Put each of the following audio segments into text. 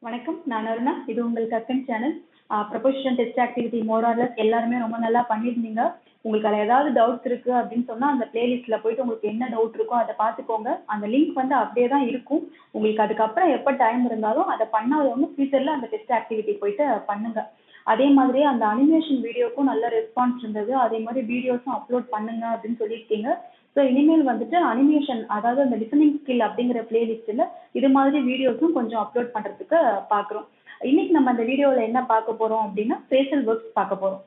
வணக்கம். நான் அருணா. இது உங்கள் Kakkan channel. Proposition test activity more or less எல்லாருமே ரொம்ப நல்லா பண்ணியிருந்தீங்க. உங்களுக்கு அதில் ஏதாவது டவுட்ஸ் இருக்குது அப்படின்னு சொன்னால் அந்த பிளேலிஸ்ட்டில் போயிட்டு உங்களுக்கு என்ன டவுட் இருக்கோ அதை பார்த்துக்கோங்க. அந்த லிங்க் வந்து அப்படியே தான் இருக்கும். உங்களுக்கு அதுக்கப்புறம் எப்போ டைம் இருந்தாலும் அதை பண்ணாதவங்க ஃபியூச்சரில் அந்த டெஸ்ட் ஆக்டிவிட்டி போயிட்டு பண்ணுங்கள். அதே மாதிரியே அந்த அனிமேஷன் வீடியோக்கும் நல்ல ரெஸ்பான்ஸ் இருந்தது. அதே மாதிரி வீடியோஸும் அப்லோட் பண்ணுங்க அப்படின்னு சொல்லியிருக்கீங்க. ஸோ இனிமேல் வந்துட்டு அனிமேஷன், அதாவது அந்த லிசனிங் ஸ்கில் அப்படிங்கிற பிளேலிஸ்ட்டில் இது மாதிரி வீடியோஸும் கொஞ்சம் அப்லோட் பண்ணுறதுக்கு பார்க்குறோம். இன்னைக்கு நம்ம அந்த வீடியோவில் என்ன பார்க்க போகிறோம் அப்படின்னா ஃப்ரேசல் வெர்ப்ஸ் பார்க்க போகிறோம்.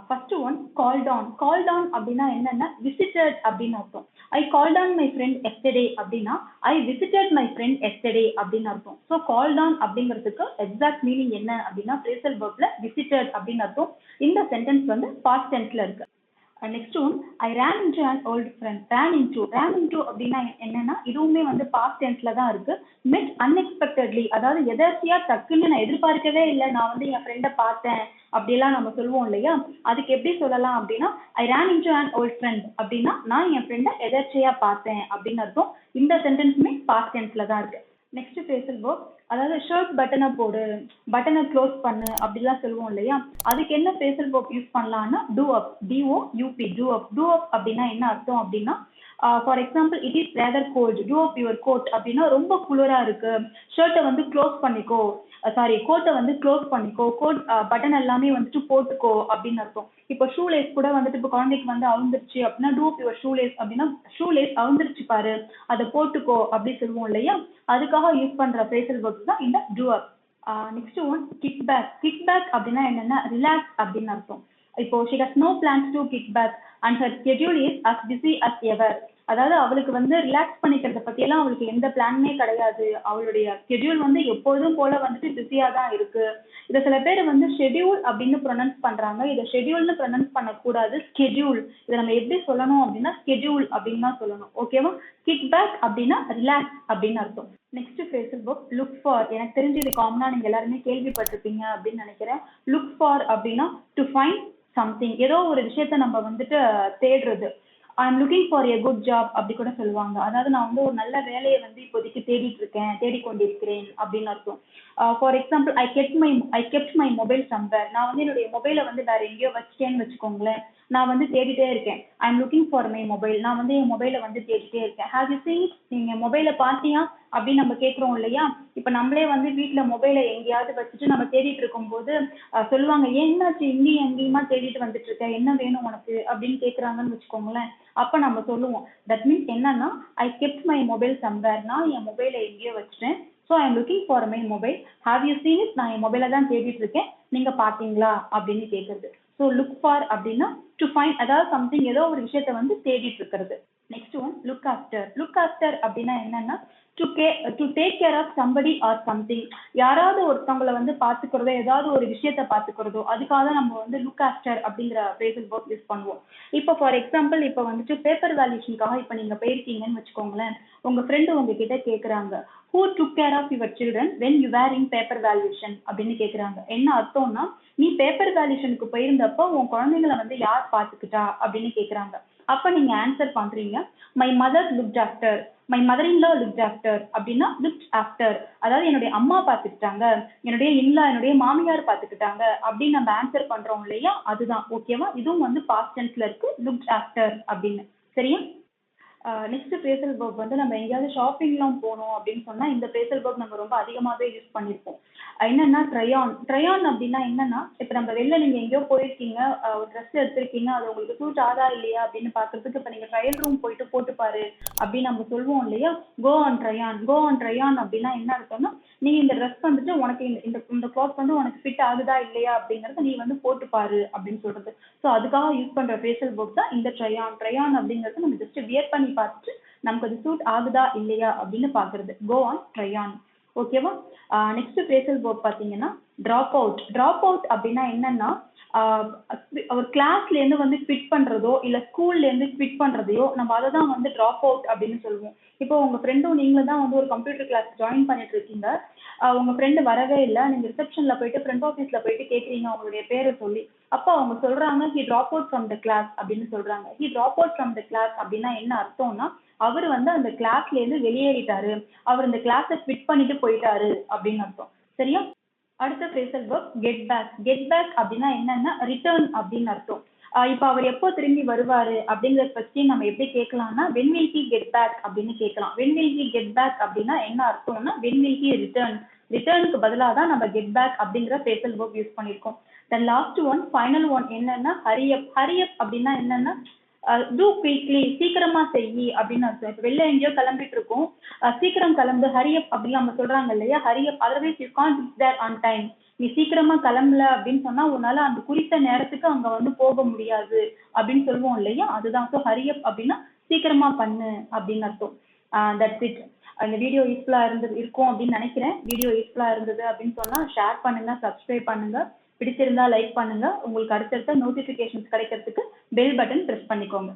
First one called on. Called on அப்படின்னா என்னன்னா விசிட்டட் அப்படின்னு அர்த்தம். I called on my friend yesterday அப்படின்னா I visited my friend yesterday அப்படின்னு அர்த்தம். ஸோ கால்ட் ஆன் அப்படிங்கிறதுக்கு எக்ஸாக்ட் மீனிங் என்ன அப்படின்னா ஃப்ரேசல் வெர்ப்ல விசிட்டட் அப்படின்னு அர்த்தம். இந்த சென்டென்ஸ் வந்து பாஸ்ட் டென்ஸ்ல இருக்கு. Next one I ran into an old friend. Ran into அப்படின்னா என்னன்னா இதுவுமே வந்து பாஸ்ட் டென்ஸ்ல தான் இருக்கு. மெட் அன்எக்ஸ்பெக்டட்லி, அதாவது எதர்ச்சியா டக்குன்னு நான் எதிர்பார்க்கவே இல்லை, நான் வந்து என் ஃப்ரெண்டை பார்த்தேன் அப்படியெல்லாம் நம்ம சொல்லுவோம் இல்லையா, அதுக்கு எப்படி சொல்லலாம் அப்படின்னா ஐ ran into an old friend அப்படின்னா நான் என் ஃப்ரெண்டை எதர்ச்சியா பார்த்தேன் அப்படின்னு அர்த்தம். இந்த சென்டென்ஸுமே பாஸ்ட் டென்ஸ்ல தான் இருக்கு. நெக்ஸ்ட் ஃப்ரேசல் வெர்ப், அதாவது ஷர்ட் பட்டனை போடு, பட்டனை க்ளோஸ் பண்ணு அப்படிலாம் சொல்லுவோம் இல்லையா, அதுக்கு என்ன ஃப்ரேசல் வெர்ப் யூஸ் பண்ணலாம்னா do up, DOUP, do up. Do up அப்படின்னா என்ன அர்த்தம் அப்படின்னா for example it is rather cold, do up your coat அப்படின்னா ரொம்ப குளிரா இருக்கு, ஷர்ட்டை வந்து க்ளோஸ் பண்ணிக்கோ, கோட்டை வந்து க்ளோஸ் பண்ணிக்கோ, கோட் பட்டன் எல்லாமே வந்துட்டு போட்டுக்கோ அப்படின்னு அர்த்தம். இப்போ ஷூ லேஸ் கூட வந்துட்டு இப்போ குழந்தைக்கு வந்து அவுந்துருச்சு அப்படின்னா do up your shoe lace அப்படின்னா ஷூ லேஸ் அவுந்துருச்சு பாரு, அதை போட்டுக்கோ அப்படி சொல்லுவோம் இல்லையா, அதுக்காக யூஸ் பண்ற ஃப்ரேசல் வெர்ப்ஸ் தான் இந்த do up. Next one kick back. Kick back அப்படின்னா என்னன்னா ரிலாக்ஸ் அப்படின்னு அர்த்தம். இப்போ she has no plans to kick back and her schedule is as busy as ever. அதாவது அவளுக்கு வந்து ரிலாக்ஸ் பண்ணிக்கிறத பற்றியெல்லாம் அவளுக்கு எந்த பிளானுமே கிடையாது, அவளுடைய ஸ்கெடியூல் வந்து எப்பொழுதும் போல வந்துட்டு பிஸியாக தான் இருக்கு. இதை சில பேர் வந்து ஷெடியூல் அப்படின்னு ப்ரொனவுன்ஸ் பண்றாங்க. இதை ஷெடியூல்னு ப்ரொனவுன்ஸ் பண்ணக்கூடாது, ஸ்கெடியூல். இதை நம்ம எப்படி சொல்லணும் அப்படின்னா ஸ்கெடியூல் அப்படின்னு தான் சொல்லணும். ஓகேவா? கிக் பேக் அப்படின்னா ரிலாக்ஸ் அப்படின்னு அர்த்தம். Next phrasal verb look for. எனக்கு தெரிஞ்சு இது காமனா நீங்க எல்லாருமே கேள்விப்பட்டிருப்பீங்க அப்படின்னு நினைக்கிறேன். லுக் ஃபார் அப்படின்னா டு ஃபைண்ட் சம்திங், ஏதோ ஒரு விஷயத்த நம்ம வந்துட்டு தேடுறது. I am looking for a good job அப்படி கூட சொல்லுவாங்க. அதாவது நான் வந்து ஒரு நல்ல வேலையை வந்து இப்போதைக்கு தேடிட்டு இருக்கேன், தேடிக்கொண்டிருக்கிறேன் அப்படின்னு அர்த்தம். For example I kept my mobile somewhere. நான் வந்து என்னுடைய மொபைலை வந்து வேற எங்கேயோ வச்சுட்டேன்னு வச்சுக்கோங்களேன். நான் வந்து தேடிட்டே இருக்கேன். I am looking for my mobile. நான் வந்து என் மொபைலை வந்து தேடிட்டே இருக்கேன். ஹேவ் யூ சீன், நீங்க மொபைலை பார்த்தியா அப்படின்னு நம்ம கேட்குறோம் இல்லையா. இப்போ நம்மளே வந்து வீட்டில் மொபைலை எங்கேயாவது வச்சுட்டு நம்ம தேடிட்டு இருக்கும்போது சொல்லுவாங்க, என்னாச்சு இங்கேயும் எங்கேயுமா தேடிட்டு வந்துட்டு இருக்க, என்ன வேணும் உனக்கு அப்படின்னு கேட்குறாங்கன்னு வச்சுக்கோங்களேன். அப்போ நம்ம சொல்லுவோம், தட் மீன்ஸ் என்னன்னா ஐ கெப்ட் மை மொபைல் சம்வேர், நான் என் மொபைலை எங்கேயோ வச்சுட்டேன். So I am looking for my mobile. Have you seen it, நான் என் மொபைலை தான் தேடிட்டு இருக்கேன், நீங்க பார்த்தீங்களா அப்படின்னு கேட்குறது. ஸோ லுக் ஃபார் அப்படின்னா டு ஃபைண்ட், அதாவது சம்திங், ஏதோ ஒரு விஷயத்தை வந்து தேடிட்டு இருக்கிறது. Next one look after. Look after அப்படின்னா என்னன்னா to take care of somebody or something. யாராவது ஒருத்தவங்களை வந்து பார்த்துக்கிறதோ, ஏதாவது ஒரு விஷயத்த பார்த்துக்கிறதோ, அதுக்காக நம்ம வந்து லுக் ஆஃப்டர் அப்படிங்கிற ஃப்ரேசல் வெர்ப் யூஸ் பண்ணுவோம். இப்போ ஃபார் எக்ஸாம்பிள் இப்போ வந்துட்டு பேப்பர் வேல்யூஷனுக்காக இப்போ நீங்க போயிருக்கீங்கன்னு வச்சுக்கோங்களேன். உங்க ஃப்ரெண்டு உங்ககிட்ட கேட்குறாங்க, who took care of your children when you were in paper valuation அப்படின்னு கேட்குறாங்க. என்ன அர்த்தம்னா நீ பேப்பர் வேல்யூஷனுக்கு போயிருந்தப்போ உன் குழந்தைங்களை வந்து யார் பார்த்துக்கிட்டா அப்படின்னு கேட்குறாங்க. அப்போ நீங்க ஆன்சர் பண்றீங்க, my mother looked after, my mother in law looked after அப்படின்னா லுக்ட் ஆஃப்டர், அதாவது என்னுடைய அம்மா பார்த்துக்கிட்டாங்க, என்னுடைய மாமியார் பார்த்துக்கிட்டாங்க அப்படின்னு நம்ம ஆன்சர் பண்றோம் இல்லையா, அதுதான். ஓகேவா? இதுவும் வந்து பாஸ்ட் டென்ஸ்ல இருக்கு, லுக்ட் ஆஃப்டர் அப்படின்னு. சரியா? நெக்ஸ்ட் ஃப்ரேசல் வெர்ப் வந்து நம்ம எங்கேயாவது ஷாப்பிங்லாம் போனோம் அப்படின்னு சொன்னா இந்த ஃப்ரேசல் வெர்ப் நம்ம ரொம்ப அதிகமாகவே யூஸ் பண்ணியிருப்போம். என்னன்னா ட்ரையான். ட்ரையான் அப்படின்னா என்னன்னா இப்போ நம்ம வெளில நீங்க எங்கேயோ போயிருக்கீங்க, ஒரு ட்ரெஸ் எடுத்திருக்கீங்க, அது உங்களுக்கு சூட் ஆதா இல்லையா அப்படின்னு பாக்குறதுக்கு இப்போ நீங்க ட்ரையல் ரூம் போயிட்டு போட்டு பாரு அப்படின்னு நம்ம சொல்லுவோம் இல்லையா. கோ ஆன் ட்ரையான். கோ ஆன் ட்ரையான் அப்படின்னா என்ன அர்த்தம்னா நீ இந்த ட்ரெஸ் வந்துட்டு உனக்கு இந்த கிளாத் வந்து உனக்கு ஃபிட் ஆகுதா இல்லையா அப்படிங்கறத நீ வந்து போட்டு பாரு அப்படின்னு சொல்றது. ஸோ அதுக்காக யூஸ் பண்ற ஃப்ரேசல் வெர்ப் தான் இந்த ட்ரையான். ட்ரையான் அப்படிங்கிறது நம்ம ஜஸ்ட் வியர் பண்ணி பார்த்துட்டு நமக்கு அது சூட் ஆகுதா இல்லையா அப்படின்னு பாக்குறது. Go on trying. ஓகேவா? நெக்ஸ்ட் ஃப்ரேசல் வெர்ப் பாத்தீங்கன்னா ட்ராப் அவுட் அப்படின்னா என்னன்னா ஒரு கிளாஸ்ல இருந்து வந்து குவிட் பண்றதோ இல்ல ஸ்கூல்ல இருந்து குவிட் பண்றதையோ நம்ம அதை தான் வந்து ட்ராப் அவுட் அப்படின்னு சொல்லுவோம். இப்போ உங்க ஃப்ரெண்டும் நீங்களும் தான் வந்து ஒரு கம்ப்யூட்டர் கிளாஸ் ஜாயின் பண்ணிட்டு இருக்கீங்க. உங்க ஃப்ரெண்டு வரவே இல்லை. நீங்க ரிசப்ஷன்ல போயிட்டு ஃப்ரண்ட் ஆஃபீஸ்ல போயிட்டு கேக்குறீங்க அவங்களுடைய பேரை சொல்லி. அப்போ அவங்க சொல்றாங்க he drop out from the class அப்படின்னு சொல்றாங்க. He drop out from the class அப்படின்னா என்ன அர்த்தம்னா அவர் வந்து அந்த கிளாஸ்ல இருந்து வெளியேறிட்டாரு, அவர் இந்த கிளாஸை குவிட் பண்ணிட்டு போயிட்டாரு அப்படின்னு அர்த்தம். சரியா? அடுத்த phrasal verb get back. Get back அப்படின்னா என்னன்னா ரிட்டர்ன் அப்படின்னு அர்த்தம். இப்போ அவர் எப்போ திரும்பி வருவாரு அப்படிங்கிற கொஸ்டின் நம்ம எப்படி கேட்கலாம்னா when will he get back அப்படின்னு கேட்கலாம். when will he get back அப்படின்னா என்ன அர்த்தம்னா when will he return. ரிட்டர்னுக்கு பதிலாக தான் நம்ம கெட் பேக் அப்படிங்கிற phrasal verb யூஸ் பண்ணியிருக்கோம். the last one final one என்னன்னா hurry up. hurry up அப்படின்னா என்னன்னா டூ குயிக்லி, சீக்கிரமா செய் அப்படின்னு அர்த்தம். இப்போ வெளில எங்கேயோ கிளம்பிட்டு இருக்கோம், சீக்கிரம் கிளம்பு, ஹரியப் அப்படின்னு நம்ம சொல்றாங்க இல்லையா, hurry up. Otherwise you can't reach there on time. நீ சீக்கிரமா கிளம்பல அப்படின்னு சொன்னா உன்னால அந்த குறித்த நேரத்துக்கு அங்க வந்து போக முடியாது அப்படின்னு சொல்லுவோம் இல்லையா, அதுதான். ஸோ ஹரியப் அப்படின்னா சீக்கிரமா பண்ணு அப்படின்னு அர்த்தம். That's it. இந்த வீடியோ யூஸ்ஃபுல்லா இருக்கும் அப்படின்னு நினைக்கிறேன். வீடியோ யூஸ்ஃபுல்லா இருந்தது அப்படின்னு சொன்னா ஷேர் பண்ணுங்க, சப்ஸ்கிரைப் பண்ணுங்க, பிடிச்சிருந்தா லைக் பண்ணுங்க. உங்களுக்கு அடுத்தடுத்த நோட்டிபிகேஷன்ஸ் கிடைக்கிறதுக்கு பெல் பட்டன் பிரஸ் பண்ணிக்கோங்க.